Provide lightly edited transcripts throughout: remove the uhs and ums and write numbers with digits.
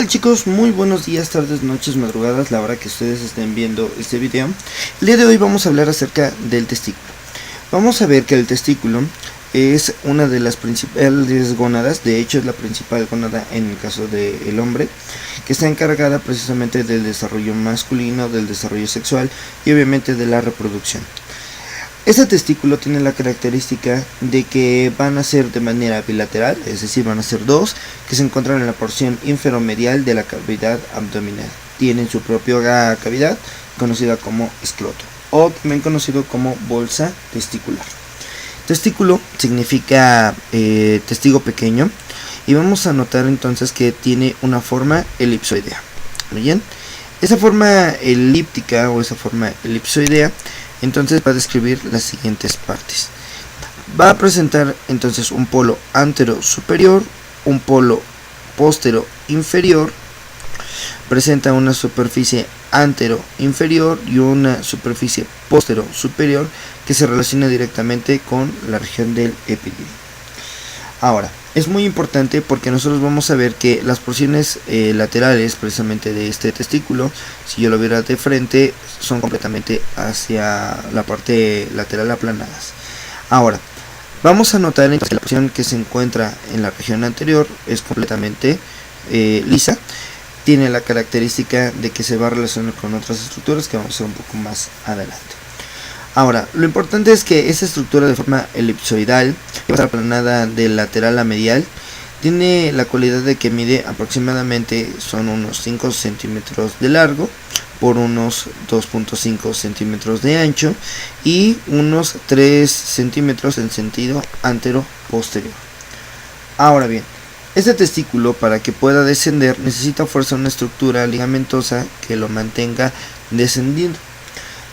tal, chicos? Muy buenos días, tardes, noches, madrugadas, la hora que ustedes estén viendo este video. El día de hoy vamos a hablar acerca del testículo. Vamos a ver que el testículo es una de las principales gónadas, de hecho es la principal gónada en el caso del hombre, que está encargada precisamente del desarrollo masculino, del desarrollo sexual y obviamente de la reproducción. Este testículo tiene la característica de que van a ser de manera bilateral, es decir, van a ser dos, que se encuentran en la porción inferomedial de la cavidad abdominal. Tienen su propia cavidad, conocida como escroto, o también conocido como bolsa testicular. Testículo significa testigo pequeño, y vamos a notar entonces que tiene una forma elipsoidea. Muy bien, esa forma elíptica o esa forma elipsoidea entonces va a describir las siguientes partes. Va a presentar entonces un polo antero superior, un polo postero inferior, presenta una superficie antero inferior y una superficie postero superior que se relaciona directamente con la región del epidídimo. Ahora, es muy importante porque nosotros vamos a ver que las porciones laterales precisamente de este testículo, si yo lo viera de frente, son completamente hacia la parte lateral aplanadas. Ahora, vamos a notar que la porción que se encuentra en la región anterior es completamente lisa. Tiene la característica de que se va a relacionar con otras estructuras que vamos a ver un poco más adelante. Ahora, lo importante es que esta estructura de forma elipsoidal, que va a estar aplanada de lateral a medial, tiene la cualidad de que mide aproximadamente son unos 5 centímetros de largo por unos 2.5 centímetros de ancho y unos 3 centímetros en sentido antero-posterior. Ahora bien, este testículo, para que pueda descender, necesita fuerza una estructura ligamentosa que lo mantenga descendiendo.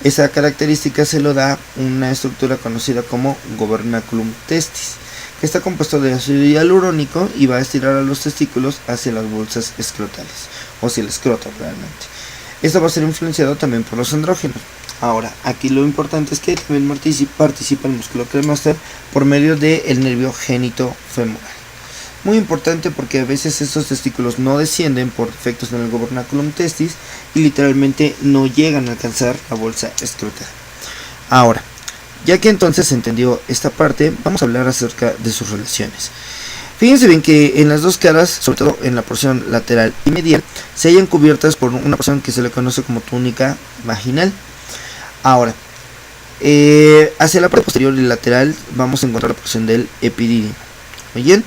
Esa característica se lo da una estructura conocida como gobernaculum testis, que está compuesto de ácido hialurónico y va a estirar a los testículos hacia las bolsas escrotales, o hacia el escroto realmente. Esto va a ser influenciado también por los andrógenos. Ahora, aquí lo importante es que también participa el músculo cremaster por medio del nervio génito femoral. Muy importante porque a veces estos testículos no descienden por defectos en el gobernaculum testis y literalmente no llegan a alcanzar la bolsa escrotal. Ahora, ya que entonces se entendió esta parte, vamos a hablar acerca de sus relaciones. Fíjense bien que en las dos caras, sobre todo en la porción lateral y medial, se hallan cubiertas por una porción que se le conoce como túnica vaginal. Ahora, hacia la parte posterior y lateral vamos a encontrar la porción del epidídimo. Muy bien,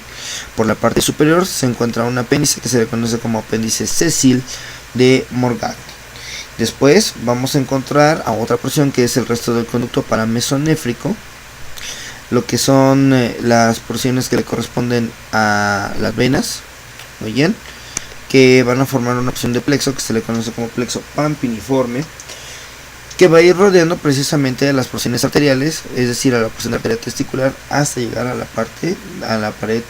por la parte superior se encuentra un apéndice que se le conoce como apéndice sésil de Morgagni. Después vamos a encontrar a otra porción que es el resto del conducto paramesonéfrico, lo que son las porciones que le corresponden a las venas, muy bien, que van a formar una porción de plexo que se le conoce como plexo pampiniforme, que va a ir rodeando precisamente a las porciones arteriales, es decir, a la porción de arteria testicular, hasta llegar a la pared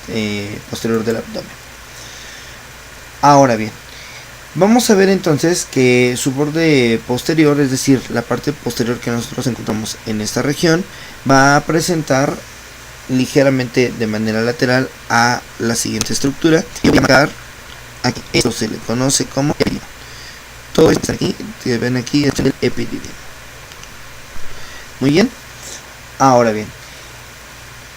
posterior del abdomen. Ahora bien, vamos a ver entonces que su borde posterior, es decir, la parte posterior que nosotros encontramos en esta región, va a presentar ligeramente de manera lateral a la siguiente estructura, y voy a marcar aquí, esto se le conoce como epidídimo. Todo esto aquí, que ven aquí, es el epidídimo. Muy bien. Ahora bien,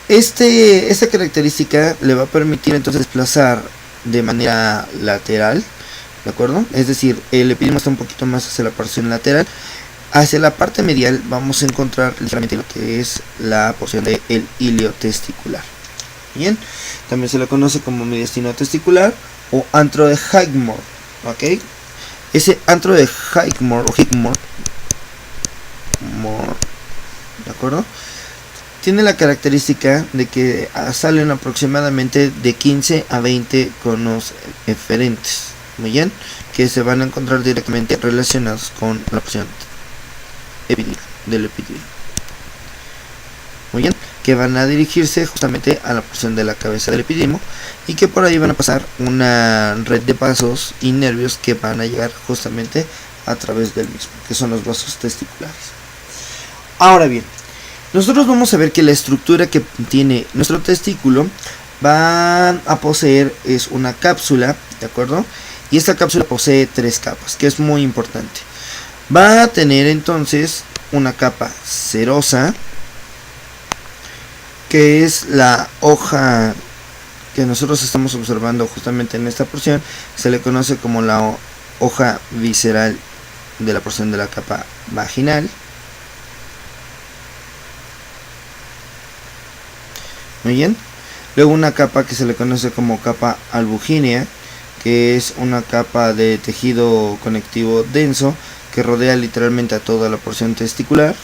esta característica le va a permitir entonces desplazar de manera lateral, ¿de acuerdo? Es decir, el epidídimo está un poquito más hacia la porción lateral. Hacia la parte medial vamos a encontrar ligeramente lo que es la porción del hilio testicular. Bien, también se le conoce como mediastino testicular o antro de Hickmore, ¿ok? Ese antro de Hickmore o Hickmore, ¿de acuerdo? Tiene la característica de que salen aproximadamente de 15 a 20 conos eferentes, muy bien, que se van a encontrar directamente relacionados con la porción del epidídimo. Muy bien, que van a dirigirse justamente a la porción de la cabeza del epidídimo y que por ahí van a pasar una red de vasos y nervios que van a llegar justamente a través del mismo, que son los vasos testiculares. Ahora bien, nosotros vamos a ver que la estructura que tiene nuestro testículo va a poseer es una cápsula, ¿de acuerdo? Y esta cápsula posee 3 capas, que es muy importante. Va a tener entonces una capa cerosa, que es la hoja que nosotros estamos observando justamente en esta porción. Se le conoce como la hoja visceral de la porción de la capa vaginal. Muy bien. Luego una capa que se le conoce como capa albugínea, que es una capa de tejido conectivo denso que rodea literalmente a toda la porción testicular,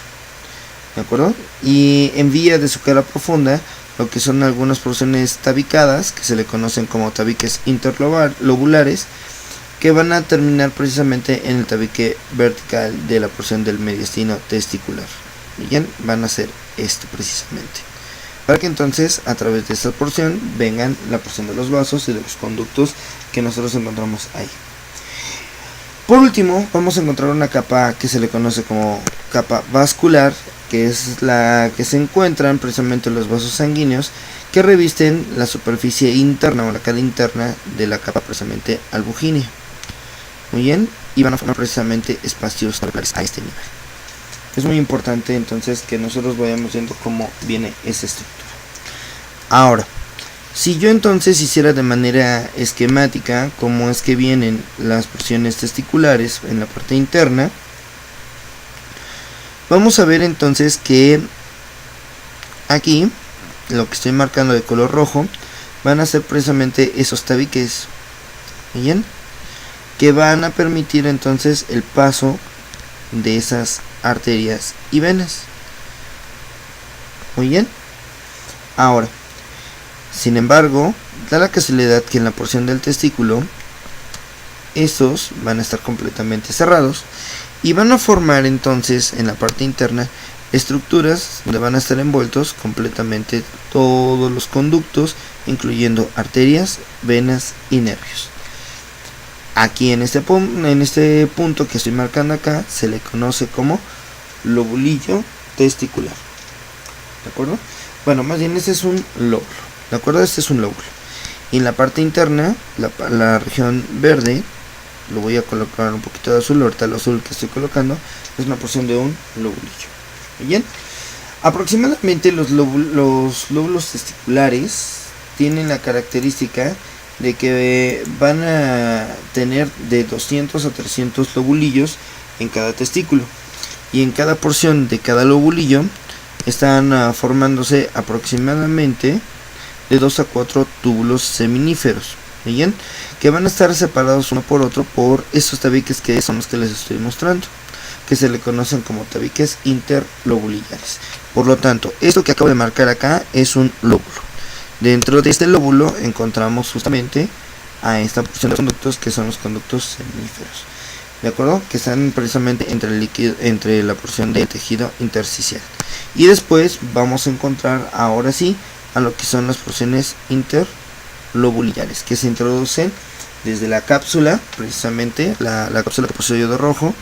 ¿de acuerdo? Y envía de su cara profunda lo que son algunas porciones tabicadas, que se le conocen como tabiques interlobulares, que van a terminar precisamente en el tabique vertical de la porción del mediastino testicular. Bien, van a hacer esto precisamente, para que entonces a través de esta porción vengan la porción de los vasos y de los conductos que nosotros encontramos ahí. Por último, vamos a encontrar una capa que se le conoce como capa vascular, que es la que se encuentran precisamente los vasos sanguíneos que revisten la superficie interna o la cara interna de la capa precisamente albugínea. Muy bien, y van a formar precisamente espacios celulares a este nivel. Es muy importante entonces que nosotros vayamos viendo cómo viene esa estructura. Ahora, si yo entonces hiciera de manera esquemática cómo es que vienen las porciones testiculares en la parte interna, vamos a ver entonces que aquí, lo que estoy marcando de color rojo, van a ser precisamente esos tabiques, ¿bien?, que van a permitir entonces el paso de esas arterias y venas. Muy bien. Ahora, sin embargo, da la casualidad que en la porción del testículo estos van a estar completamente cerrados y van a formar entonces en la parte interna estructuras donde van a estar envueltos completamente todos los conductos, incluyendo arterias, venas y nervios. Aquí en este punto que estoy marcando acá se le conoce como lobulillo testicular, ¿de acuerdo? Bueno, más bien este es un lóbulo, ¿de acuerdo? Este es un lóbulo. Y en la parte interna, la región verde, lo voy a colocar un poquito de azul, ahorita el azul que estoy colocando es una porción de un lobulillo. Bien, aproximadamente los lóbulos testiculares tienen la característica de que van a tener de 200 a 300 lobulillos en cada testículo, y en cada porción de cada lobulillo están formándose aproximadamente de 2 a 4 túbulos seminíferos, bien, que van a estar separados uno por otro por esos tabiques que son los que les estoy mostrando, que se le conocen como tabiques interlobulillares. Por lo tanto, esto que acabo de marcar acá es un lóbulo. Dentro de este lóbulo encontramos justamente a esta porción de conductos que son los conductos seminíferos, ¿de acuerdo? Que están precisamente entre la porción del tejido intersticial. Y después vamos a encontrar ahora sí a lo que son las porciones interlobulillares, que se introducen desde la cápsula, precisamente la cápsula que puse yo de rojo,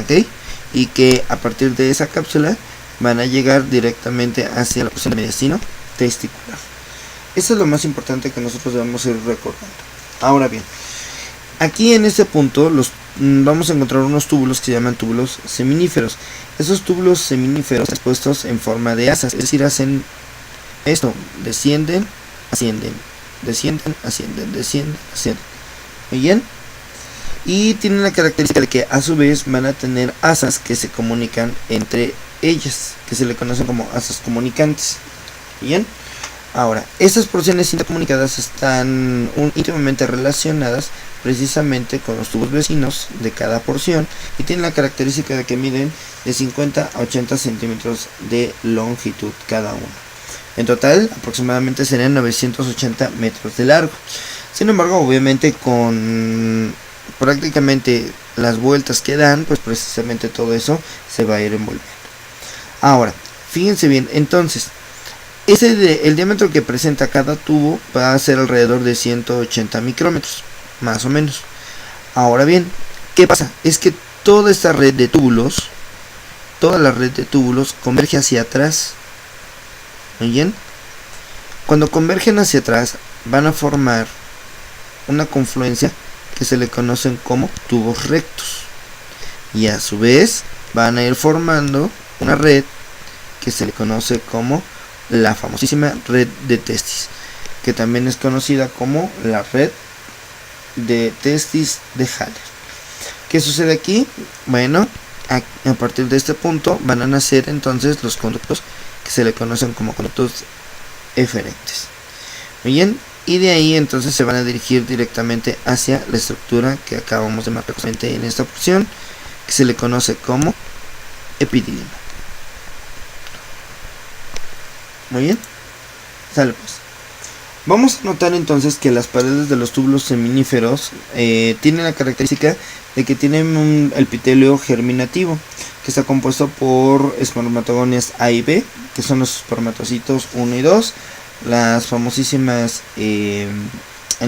¿ok? Y que a partir de esa cápsula van a llegar directamente hacia la porción del mediastino testicular. Eso es lo más importante que nosotros debemos ir recordando. Ahora bien, aquí en este punto vamos a encontrar unos túbulos que se llaman túbulos seminíferos. Esos túbulos seminíferos expuestos en forma de asas, es decir, hacen esto: descienden, ascienden, descienden, ascienden, descienden, ascienden. Muy bien. Y tienen la característica de que a su vez van a tener asas que se comunican entre ellas, que se le conocen como asas comunicantes. Bien, ahora, estas porciones intercomunicadas están íntimamente relacionadas precisamente con los tubos vecinos de cada porción y tienen la característica de que miden de 50 a 80 centímetros de longitud cada uno. En total, aproximadamente serían 980 metros de largo. Sin embargo, obviamente con prácticamente las vueltas que dan, pues precisamente todo eso se va a ir envolviendo. Ahora, fíjense bien, entonces el diámetro que presenta cada tubo va a ser alrededor de 180 micrómetros, más o menos. Ahora bien, ¿qué pasa? Es que toda esta red de túbulos, toda la red de túbulos converge hacia atrás. ¿Muy bien? Cuando convergen hacia atrás van a formar una confluencia que se le conocen como tubos rectos, y a su vez van a ir formando una red que se le conoce como la famosísima red de Testis, que también es conocida como la red de Testis de Haller. ¿Qué sucede aquí? Bueno, a partir de este punto van a nacer entonces los conductos que se le conocen como conductos eferentes. Muy bien, y de ahí entonces se van a dirigir directamente hacia la estructura que acabamos de marcar en esta porción, que se le conoce como epidilema. Muy bien, sale pues. Vamos a notar entonces que las paredes de los túbulos seminíferos tienen la característica de que tienen un epitelio germinativo, que está compuesto por espermatogonias A y B, que son los espermatocitos 1 y 2, las famosísimas, en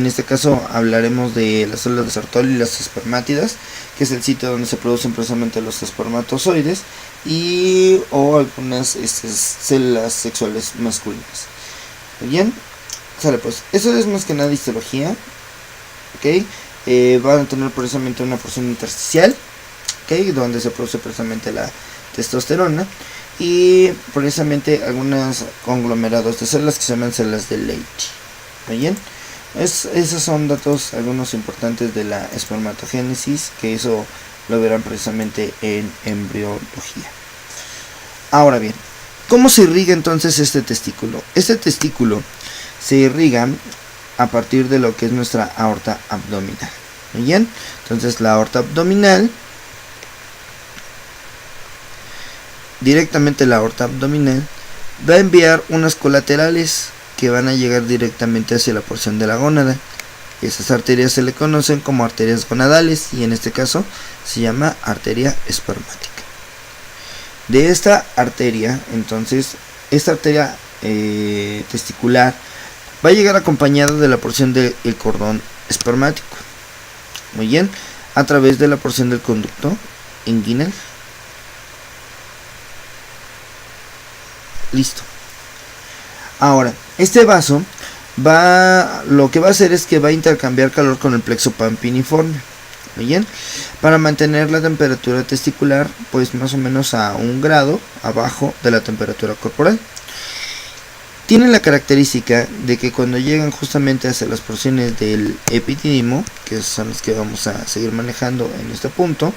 este caso hablaremos de las células de Sertoli y las espermátidas, que es el sitio donde se producen precisamente los espermatozoides, y o algunas células sexuales masculinas. Muy bien, sale pues, eso es más que nada histología, ok. Van a tener precisamente una porción intersticial, okay, donde se produce precisamente la testosterona, y precisamente algunos conglomerados de células que se llaman células de Leach. Muy bien, esos son datos algunos importantes de la espermatogénesis, que eso lo verán precisamente en embriología. Ahora bien, ¿cómo se irriga entonces este testículo? Este testículo se irriga a partir de lo que es nuestra aorta abdominal. Muy bien, entonces la aorta abdominal, directamente la aorta abdominal va a enviar unas colaterales que van a llegar directamente hacia la porción de la gónada. Esas arterias se le conocen como arterias gonadales, y en este caso se llama arteria espermática. De esta arteria, entonces, esta arteria testicular va a llegar acompañada de la porción del cordón espermático. Muy bien, a través de la porción del conducto inguinal. Listo. Ahora, este vaso lo que va a hacer es que va a intercambiar calor con el plexo pampiniforme. Muy bien, para mantener la temperatura testicular pues más o menos a 1 grado abajo de la temperatura corporal. Tienen la característica de que cuando llegan justamente hacia las porciones del epididimo, que son las que vamos a seguir manejando en este punto,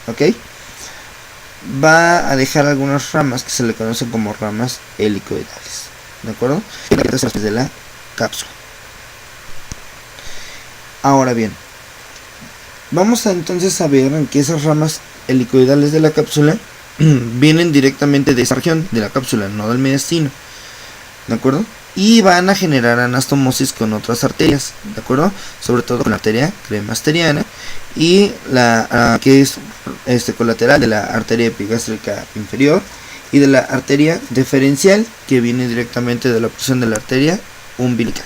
ok, va a dejar algunas ramas que se le conocen como ramas helicoidales, ¿de acuerdo? De la cápsula. Ahora bien, vamos a entonces a ver en que esas ramas helicoidales de la cápsula vienen directamente de esa región de la cápsula, no del mediastino, ¿de acuerdo? Y van a generar anastomosis con otras arterias, ¿de acuerdo? Sobre todo con la arteria cremasteriana y la que es colateral de la arteria epigástrica inferior, y de la arteria deferencial, que viene directamente de la porción de la arteria umbilical.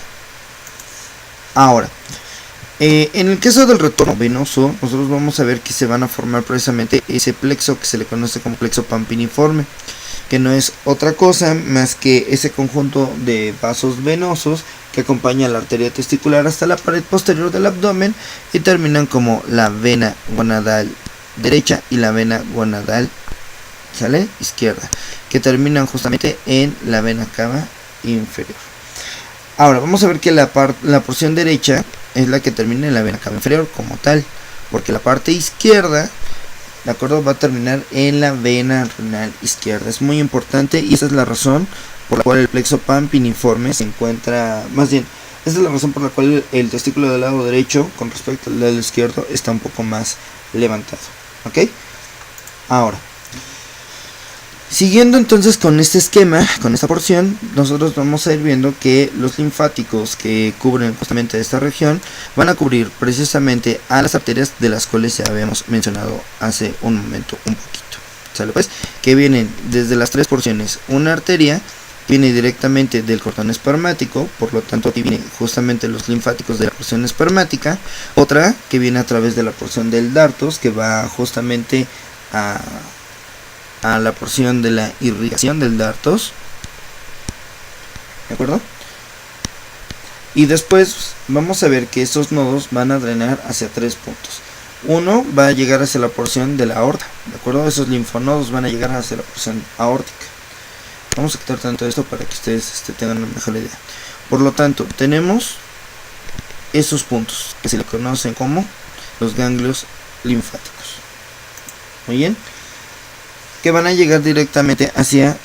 Ahora, en el caso del retorno venoso, nosotros vamos a ver que se van a formar precisamente ese plexo que se le conoce como plexo pampiniforme, que no es otra cosa más que ese conjunto de vasos venosos que acompaña la arteria testicular hasta la pared posterior del abdomen y terminan como la vena gonadal derecha y la vena gonadal, ¿sale?, izquierda, que terminan justamente en la vena cava inferior. Ahora vamos a ver que la porción derecha es la que termina en la vena cava inferior como tal, porque la parte izquierda, de acuerdo, va a terminar en la vena renal izquierda. Es muy importante y esa es la razón por la cual el plexo pampiniforme se encuentra, más bien, esa es la razón por la cual el testículo del lado derecho con respecto al lado izquierdo está un poco más levantado, ¿ok? Ahora, siguiendo entonces con este esquema, con esta porción, nosotros vamos a ir viendo que los linfáticos que cubren justamente esta región van a cubrir precisamente a las arterias de las cuales ya habíamos mencionado hace un momento un poquito, ¿sale? Pues que vienen desde las tres porciones. Una arteria viene directamente del cordón espermático, por lo tanto aquí vienen justamente los linfáticos de la porción espermática. Otra que viene a través de la porción del dartos, que va justamente a la porción de la irrigación del dartos, ¿de acuerdo? Y después vamos a ver que estos nodos van a drenar hacia 3 puntos. Uno va a llegar hacia la porción de la aorta, ¿de acuerdo? Esos linfonodos van a llegar hacia la porción aórtica. Vamos a quitar tanto esto para que ustedes tengan una mejor idea. Por lo tanto, tenemos esos puntos que se le conocen como los ganglios linfáticos. Muy bien. Que van a llegar directamente hacia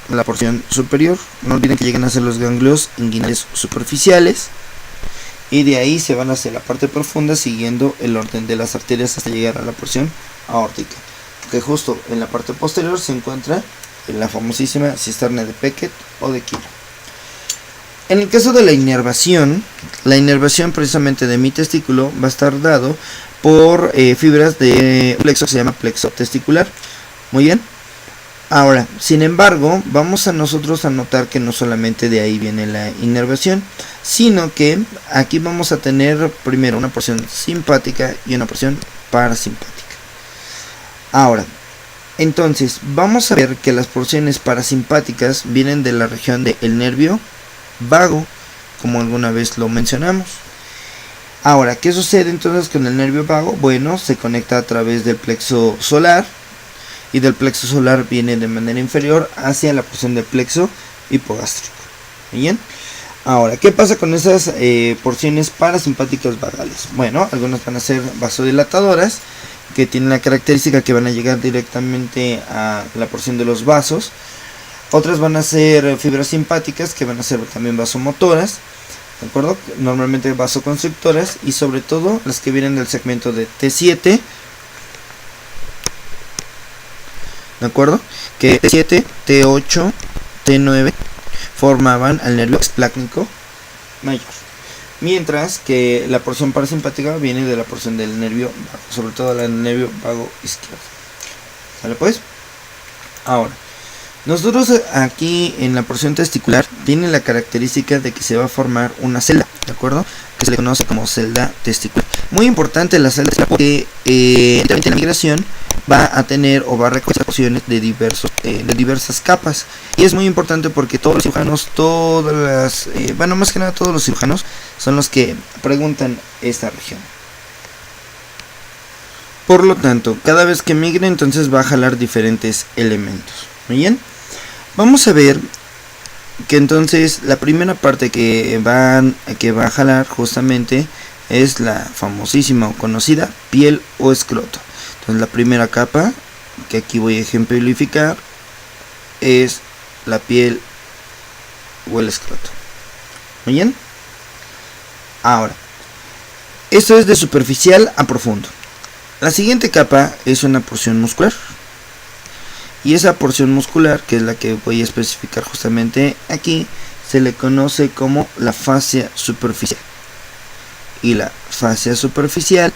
la porción superior. No olviden que llegan hacia los ganglios inguinales superficiales. Y de ahí se van hacia la parte profunda siguiendo el orden de las arterias hasta llegar a la porción aórtica. Que justo en la parte posterior se encuentra la famosísima cisterna de Beckett o de Kilo. En el caso de la inervación precisamente de mi testículo va a estar dado por fibras de un plexo que se llama plexo testicular. Muy bien. Ahora, sin embargo, vamos a nosotros a notar que no solamente de ahí viene la inervación, sino que aquí vamos a tener primero una porción simpática y una porción parasimpática. Ahora, entonces, vamos a ver que las porciones parasimpáticas vienen de la región del nervio vago, como alguna vez lo mencionamos. Ahora, ¿qué sucede entonces con el nervio vago? Bueno, se conecta a través del plexo solar, y del plexo solar viene de manera inferior hacia la porción del plexo hipogástrico. Bien. Ahora, ¿qué pasa con esas porciones parasimpáticas vagales? Bueno, algunas van a ser vasodilatadoras, que tienen la característica que van a llegar directamente a la porción de los vasos. Otras van a ser fibras simpáticas, que van a ser también vasomotoras, ¿de acuerdo? Normalmente vasoconstrictoras, y sobre todo las que vienen del segmento de T7, ¿de acuerdo? Que T7, T8, T9 formaban al nervio esplácnico mayor. Mientras que la porción parasimpática viene de la porción del nervio vago, sobre todo el nervio vago izquierdo. ¿Vale pues? Ahora, nosotros aquí en la porción testicular tiene la característica de que se va a formar una celda, ¿de acuerdo? Que se le conoce como celda testicular. Muy importante la celda porque la migración va a tener o va a recoger porciones de diversas capas, y es muy importante porque todos los cirujanos, más que nada todos los cirujanos son los que preguntan esta región. Por lo tanto, cada vez que migre entonces va a jalar diferentes elementos. Muy bien, vamos a ver que entonces la primera parte que va a jalar justamente es la famosísima o conocida piel o escroto. Entonces la primera capa que aquí voy a ejemplificar es la piel o el escroto. Muy bien. Ahora, esto es de superficial a profundo. La siguiente capa es una porción muscular. Y esa porción muscular, que es la que voy a especificar justamente aquí, se le conoce como la fascia superficial. Y la fascia superficial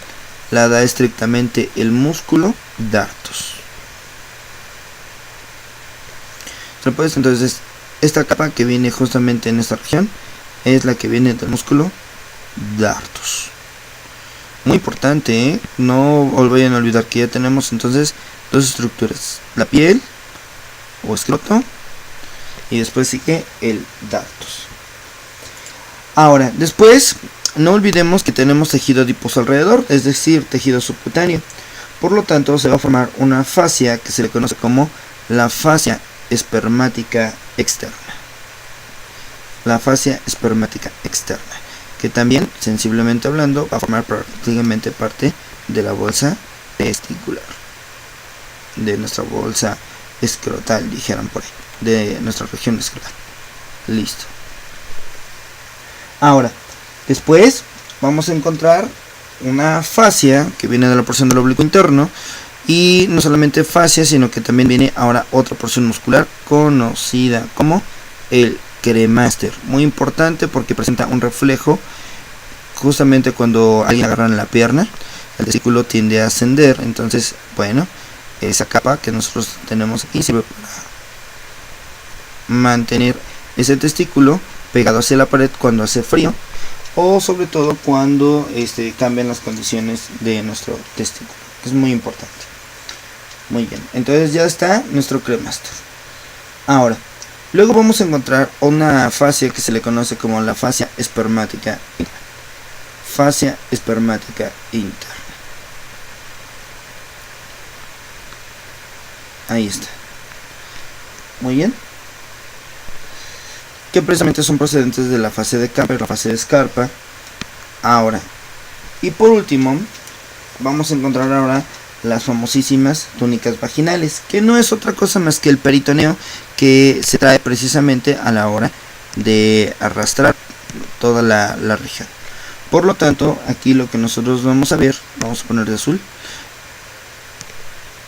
la da estrictamente el músculo dartos. Entonces, esta capa que viene justamente en esta región es la que viene del músculo dartos. Muy importante, ¿eh? No vayan a olvidar que ya tenemos entonces dos estructuras: la piel o escroto, y después sigue el dartos. Ahora, después no olvidemos que tenemos tejido adiposo alrededor, es decir, tejido subcutáneo. Por lo tanto, se va a formar una fascia que se le conoce como la fascia espermática externa. La fascia espermática externa, que también, sensiblemente hablando, va a formar prácticamente parte de la bolsa testicular, de nuestra bolsa escrotal, dijeran por ahí, de nuestra región escrotal. Listo. Ahora, después vamos a encontrar una fascia que viene de la porción del oblicuo interno, y no solamente fascia, sino que también viene ahora otra porción muscular conocida como el cremaster. Muy importante porque presenta un reflejo justamente cuando alguien agarra en la pierna, el testículo tiende a ascender. Entonces, bueno, esa capa que nosotros tenemos aquí sirve para mantener ese testículo pegado hacia la pared cuando hace frío, o sobre todo cuando cambian las condiciones de nuestro testículo, que es muy importante. Muy bien, entonces ya está nuestro cremaster. Ahora, Luego vamos a encontrar una fascia que se le conoce como la fascia espermática. Fascia espermática interna. Ahí está. Muy bien. Que precisamente son procedentes de la fase de capa y la fase de escarpa. Ahora. Y por último, vamos a encontrar ahora las famosísimas túnicas vaginales, que no es otra cosa más que el peritoneo que se trae precisamente a la hora de arrastrar toda la región. Por lo tanto, aquí lo que nosotros vamos a ver, vamos a poner de azul,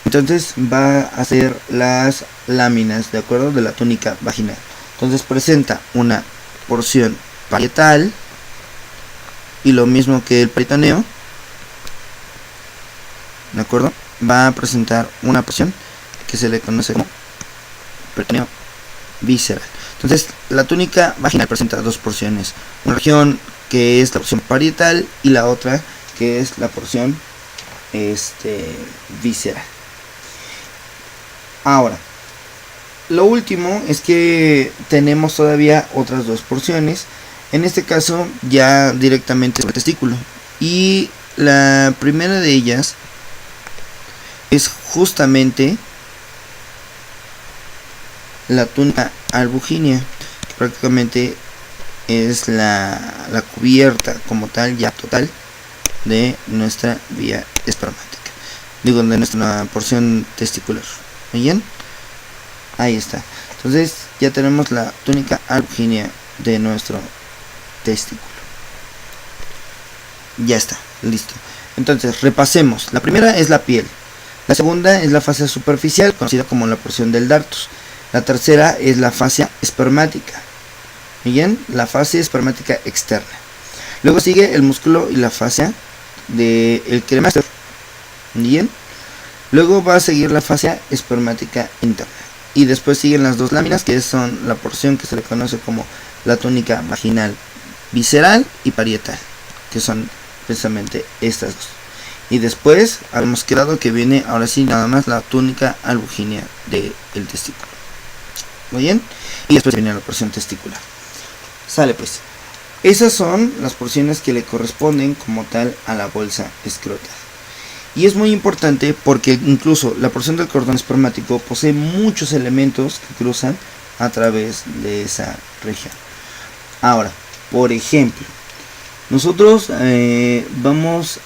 entonces va a ser las láminas, de acuerdo, de la túnica vaginal. Entonces presenta una porción parietal y lo mismo que el peritoneo, de acuerdo, va a presentar una porción que se le conoce como peritoneo visceral. Entonces la túnica vaginal presenta dos porciones, una región que es la porción parietal y la otra que es la porción visceral. Ahora, lo último es que tenemos todavía otras dos porciones, en este caso ya directamente sobre el testículo, y la primera de ellas es justamente la túnica albuginea, que prácticamente es la cubierta como tal, ya total, de nuestra vía espermática, digo, de nuestra porción testicular. ¿Muy bien? Ahí está. Entonces ya tenemos la túnica albuginea de nuestro testículo. Ya está, listo. Entonces repasemos. La primera es la piel. La segunda es la fascia superficial, conocida como la porción del dartos. La tercera es la fascia espermática. Bien, la fascia espermática externa. Luego sigue el músculo y la fascia del cremaster. Bien. Luego va a seguir la fascia espermática interna. Y después siguen las dos láminas, que son la porción que se le conoce como la túnica vaginal visceral y parietal, que son precisamente estas dos. Y después hemos quedado que viene ahora sí nada más la túnica albuginea del testículo. Muy bien. Y después viene la porción testicular. Sale pues. Esas son las porciones que le corresponden como tal a la bolsa escrotal. Y es muy importante porque incluso la porción del cordón espermático posee muchos elementos que cruzan a través de esa región. Ahora, por ejemplo, nosotros vamos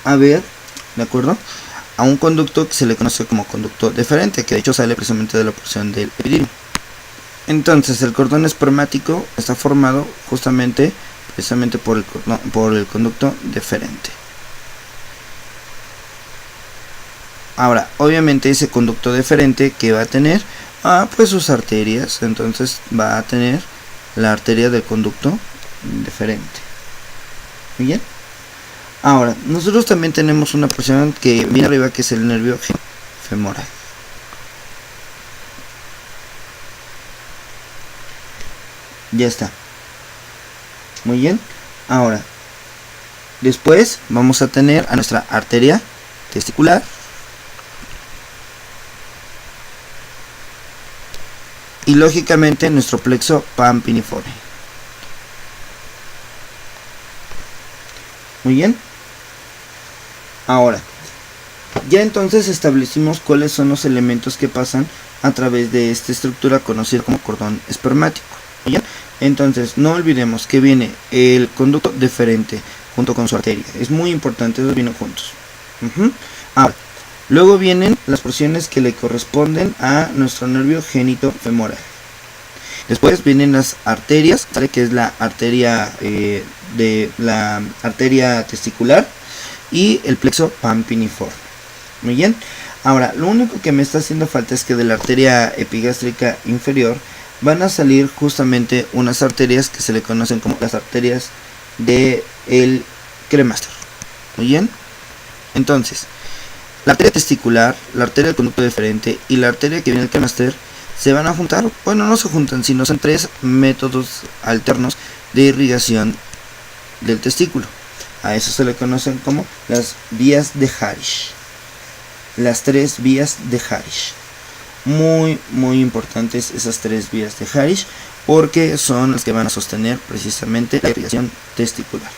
a ver, ¿de acuerdo?, a un conducto que se le conoce como conducto deferente, que de hecho sale precisamente de la porción del epididio. Entonces el cordón espermático está formado precisamente por el conducto deferente. Ahora, obviamente ese conducto deferente que va a tener, pues sus arterias, entonces va a tener la arteria del conducto deferente. Bien. Ahora, nosotros también tenemos una porción que viene arriba, que es el nervio femoral. Ya está. Muy bien. Ahora, después vamos a tener a nuestra arteria testicular. Y lógicamente nuestro plexo pampiniforme. Muy bien. Ahora, ya entonces establecimos cuáles son los elementos que pasan a través de esta estructura conocida como cordón espermático. ¿Bien? Entonces, no olvidemos que viene el conducto deferente junto con su arteria. Es muy importante, esos vienen juntos. Ahora, luego vienen las porciones que le corresponden a nuestro nervio genitofemoral. Después vienen las arterias, ¿vale?, que es la arteria la arteria testicular y el plexo pampiniforme. Muy bien. Ahora, lo único que me está haciendo falta es que de la arteria epigástrica inferior van a salir justamente unas arterias que se le conocen como las arterias del cremaster. Muy bien. Entonces, la arteria testicular, la arteria del conducto deferente y la arteria que viene del cremaster se van a juntar. Bueno, no se juntan, sino son tres métodos alternos de irrigación del testículo. A eso se le conocen como las vías de Harish. Las tres vías de Harish. muy importantes esas 3 vías de Harish, porque son las que van a sostener precisamente la irrigación testicular.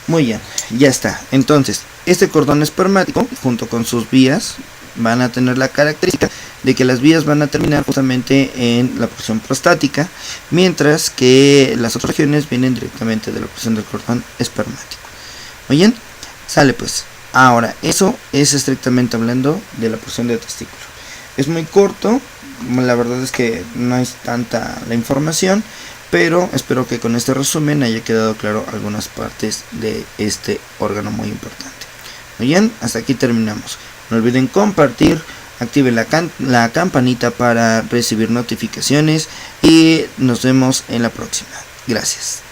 Muy bien, ya está. Entonces, este cordón espermático junto con sus vías van a tener la característica de que las vías van a terminar justamente en la porción prostática, mientras que las otras regiones vienen directamente de la porción del cordón espermático. Muy bien, sale pues. Ahora, eso es estrictamente hablando de la porción del testículo. Es muy corto, la verdad es que no es tanta la información, pero espero que con este resumen haya quedado claro algunas partes de este órgano muy importante. Muy bien, hasta aquí terminamos. No olviden compartir, activen la campanita para recibir notificaciones y nos vemos en la próxima. Gracias.